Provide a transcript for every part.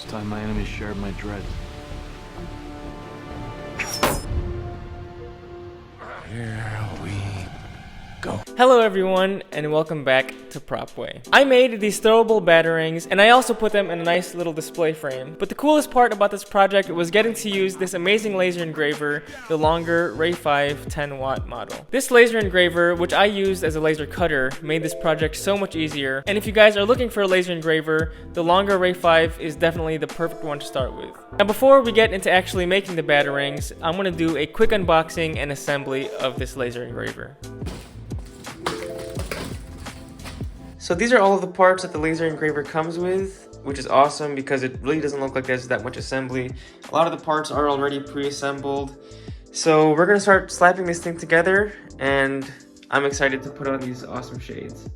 It's time my enemies shared my dread. Here we go. Hello everyone, and welcome back to Propway. I made these throwable batarangs, and I also put them in a nice little display frame. But the coolest part about this project was getting to use this amazing laser engraver, the Longer Ray5 10-watt model. This laser engraver, which I used as a laser cutter, made this project so much easier. And if you guys are looking for a laser engraver, the Longer Ray5 is definitely the perfect one to start with. Now before we get into actually making the batarangs, I'm going to do a quick unboxing and assembly of this laser engraver. So these are all of the parts that the laser engraver comes with, which is awesome because it really doesn't look like there's that much assembly. A lot of the parts are already pre-assembled. So we're going to start slapping this thing together, and I'm excited to put on these awesome shades.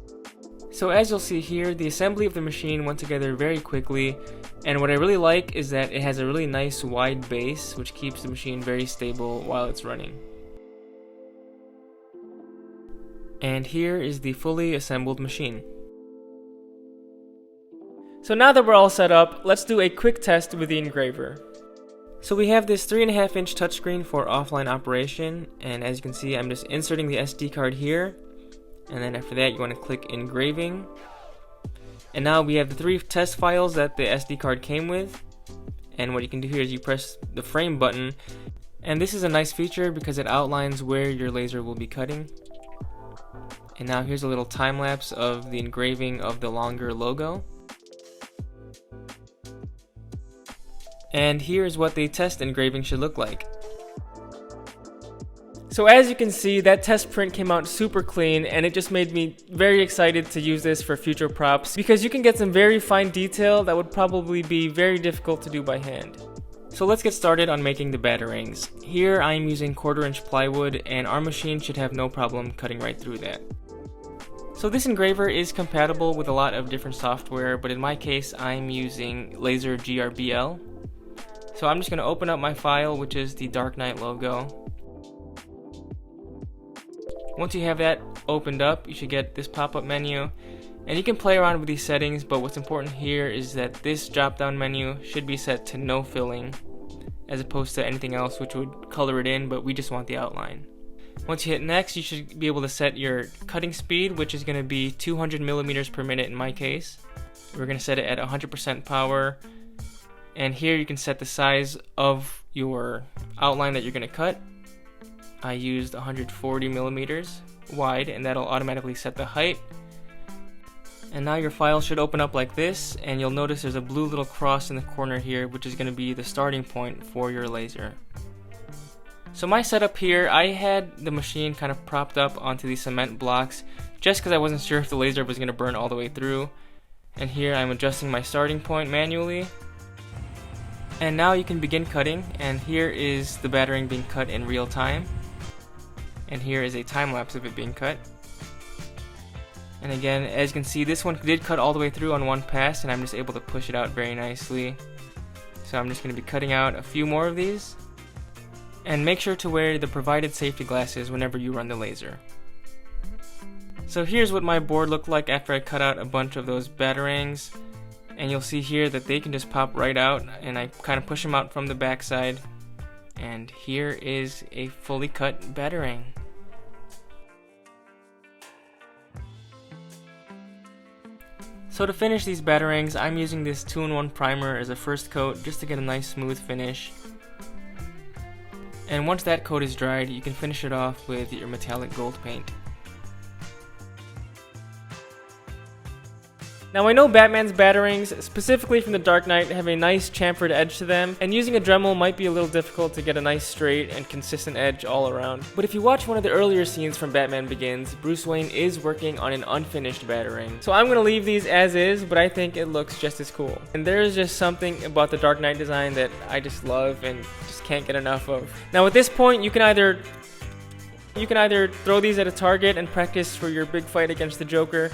So as you'll see here, the assembly of the machine went together very quickly, and what I really like is that it has a really nice wide base, which keeps the machine very stable while it's running. And here is the fully assembled machine. So now that we're all set up, let's do a quick test with the engraver. So we have this 3.5-inch touchscreen for offline operation, and as you can see, I'm just inserting the SD card here, and then after that you want to click engraving. And now we have the 3 test files that the SD card came with, and what you can do here is you press the frame button, and this is a nice feature because it outlines where your laser will be cutting. And now here's a little time lapse of the engraving of the Longer logo. And here's what the test engraving should look like. So as you can see, that test print came out super clean, and it just made me very excited to use this for future props because you can get some very fine detail that would probably be very difficult to do by hand. So let's get started on making the batarangs. Here I am using 1/4-inch plywood, and our machine should have no problem cutting right through that. So this engraver is compatible with a lot of different software, but in my case I'm using Laser GRBL. So I'm just going to open up my file, which is the Dark Knight logo. Once you have that opened up, you should get this pop-up menu, and you can play around with these settings, but what's important here is that this drop-down menu should be set to no filling, as opposed to anything else which would color it in, but we just want the outline. Once you hit next, you should be able to set your cutting speed, which is going to be 200 millimeters per minute in my case. We're going to set it at 100% power. And here you can set the size of your outline that you're going to cut. I used 140 millimeters wide, and that'll automatically set the height. And now your file should open up like this, and you'll notice there's a blue little cross in the corner here, which is going to be the starting point for your laser. So my setup here, I had the machine kind of propped up onto these cement blocks just because I wasn't sure if the laser was going to burn all the way through. And here I'm adjusting my starting point manually. And now you can begin cutting, and here is the batarang being cut in real time. And here is a time lapse of it being cut. And again, as you can see, this one did cut all the way through on one pass, and I'm just able to push it out very nicely. So I'm just going to be cutting out a few more of these. And make sure to wear the provided safety glasses whenever you run the laser. So here's what my board looked like after I cut out a bunch of those batarangs. And you'll see here that they can just pop right out, and I kind of push them out from the backside. And here is a fully cut batarang. So to finish these batarangs, I'm using this 2-in-1 primer as a first coat just to get a nice smooth finish. And once that coat is dried, you can finish it off with your metallic gold paint. Now I know Batman's batarangs, specifically from the Dark Knight, have a nice chamfered edge to them, and using a Dremel might be a little difficult to get a nice straight and consistent edge all around. But if you watch one of the earlier scenes from Batman Begins, Bruce Wayne is working on an unfinished batarang. So I'm going to leave these as is, but I think it looks just as cool. And there's just something about the Dark Knight design that I just love and just can't get enough of. Now at this point, you can either throw these at a target and practice for your big fight against the Joker,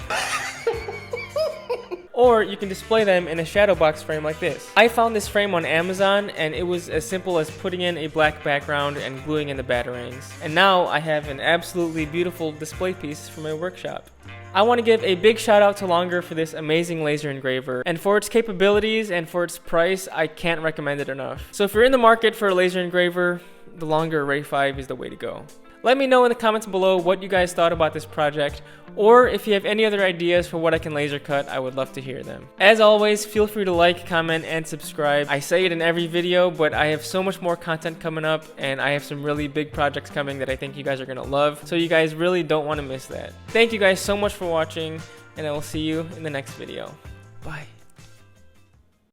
or you can display them in a shadow box frame like this. I found this frame on Amazon, and it was as simple as putting in a black background and gluing in the Batarangs. And now I have an absolutely beautiful display piece for my workshop. I want to give a big shout out to Longer for this amazing laser engraver, and for its capabilities and for its price, I can't recommend it enough. So if you're in the market for a laser engraver, the Longer Ray5 is the way to go. Let me know in the comments below what you guys thought about this project, or if you have any other ideas for what I can laser cut, I would love to hear them. As always, feel free to like, comment, and subscribe. I say it in every video, but I have so much more content coming up, and I have some really big projects coming that I think you guys are gonna love, so you guys really don't want to miss that. Thank you guys so much for watching, and I will see you in the next video. Bye.